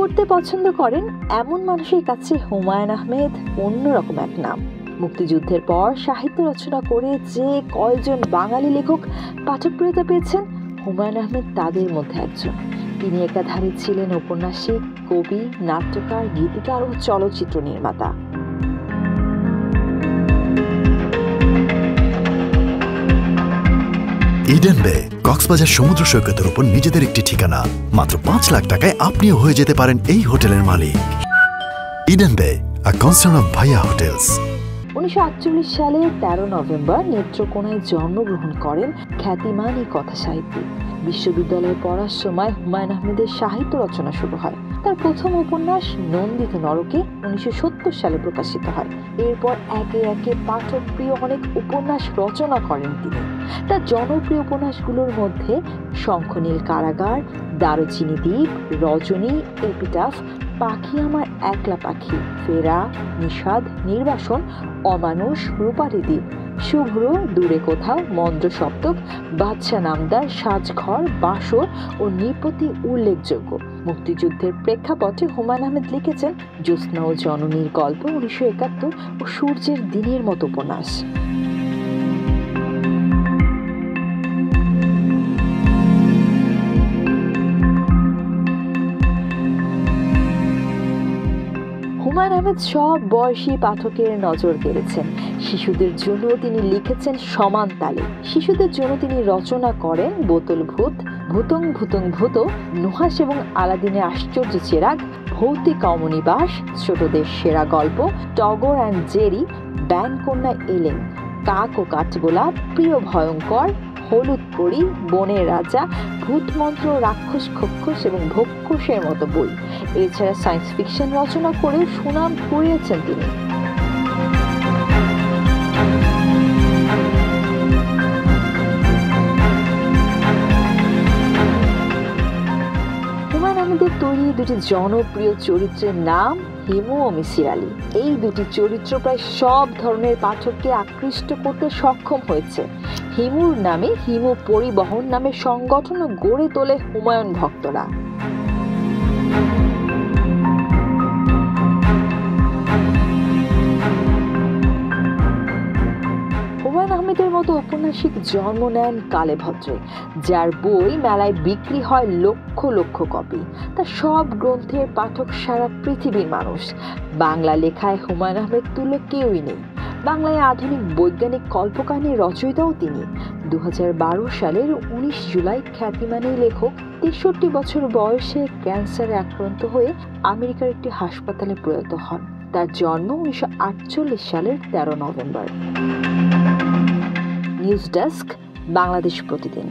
পড়তে পছন্দ করেন এমন মানুষের কাছে হুমায়ুন আহমেদ অন্যরকম এক নাম। মুক্তিযুদ্ধের পর সাহিত্য রচনা করে যে কয়জন বাঙালি লেখক পাঠকপ্রিয়তা পেয়েছেন, হুমায়ুন আহমেদ তাদের মধ্যে একজন। তিনি একাধারে ছিলেন ঔপন্যাসিক, কবি, নাট্যকার, গীতিকার ও চলচ্চিত্র নির্মাতা। ইডেন বে কক্সবাজার সমুদ্র সৈকতের উপর নিজেদের একটি ঠিকানা। মাত্র 5 লাখ টাকায় আপনিও হয়ে যেতে পারেন এই হোটেলের মালিক। ইডেন বে, a concern of ভাইয়া হোটেলস। 1948 সালের 13 নভেম্বর নেত্রকোনায় জন্মগ্রহণ করেন খ্যাতিমান এই কথা সাহিত্যিক। বিশ্ববিদ্যালয়ে পড়ার সময় হুমায়ুন আহমেদের সাহিত্য রচনা শুরু হয়। তার প্রথম উপন্যাস নন্দিত নরকে 1970 সালে প্রকাশিত হয়। এরপর একে একে পাঠকপ্রিয় অনেক উপন্যাস রচনা করেন তিনি। তার জনপ্রিয় উপন্যাসগুলোর মধ্যে শঙ্খনীল কারাগার, দারুচিনি দ্বীপ, রজনী, এপিটাফ, পাখি আমার একলা পাখি, ফেরা, নিষাদ, নির্বাসন, অমানুষ, রূপালী দ্বীপ, শুভ্র, দূরে কোথাও, মন্দ্র সপ্তক, বাদশা নামদার, সাজঘর, বাসর ও নৃপতি উল্লেখযোগ্য। মুক্তিযুদ্ধের প্রেক্ষাপটে হুমায়ুন আহমেদ লিখেছেন জ্যোৎস্না ও জননীর গল্প, 1971 ও সূর্যের দিনের মতো উপন্যাস। হুমায়ুন আহমেদ সব বয়সী পাঠকের নজর কেড়েছেন। শিশুদের জন্য তিনি লিখেছেন সমান তালে। শিশুদের জন্য তিনি রচনা করেন বোতল ভূত, ভূতং ভূতং ভূত, নুহাস এবং আলাদিনের আশ্চর্য চেরাগ, ভৌতিক অমনিবাস, ছোটদের সেরা গল্প, টগর অ্যান্ড জেরি, ব্যাংকন্যা এলেন, কাক ও কাঠগোলাপ, প্রিয় ভয়ঙ্কর, হলুদ পরি, বনের রাজা, ভূতমন্ত্র, রাক্ষস খক্ষস এবং ভক্ষসের মতো বই। এছাড়া সায়েন্স ফিকশন রচনা করেও সুনাম কুড়িয়েছেন তিনি। হুমায়ুন আহমেদের তৈরি দুটি জনপ্রিয় চরিত্রের নাম হিমু ও মিসির আলী। এই দুটি চরিত্র প্রায় সব ধরনের পাঠককে আকৃষ্ট করতে সক্ষম হয়েছে। হিমুর নামে হিমু পরিবহন নামে সংগঠনও গড়ে তোলে হুমায়ুন ভক্তরা। হুমায়ুন আহমেদের মতো ঔপন্যাসিক জন্ম নেন কালে ভদ্রে, যার বই মেলায় বিক্রি হয় লক্ষ লক্ষ কপি। তার সব গ্রন্থের পাঠক সারা পৃথিবীর মানুষ। বাংলা লেখায় হুমায়ুন আহমেদ তুল্য কেউই নেই। বাংলায় আধুনিক বৈজ্ঞানিক কল্পকাহিনীর রচয়িতাও তিনি। 2012 সালের 19 জুলাই খ্যাতিমান এই লেখক 63 বছর বয়সে ক্যান্সারে আক্রান্ত হয়ে আমেরিকার একটি হাসপাতালে প্রয়াত হন। তার জন্ম 1948 সালের 13 নভেম্বর। নিউজ ডেস্ক, বাংলাদেশ প্রতিদিন।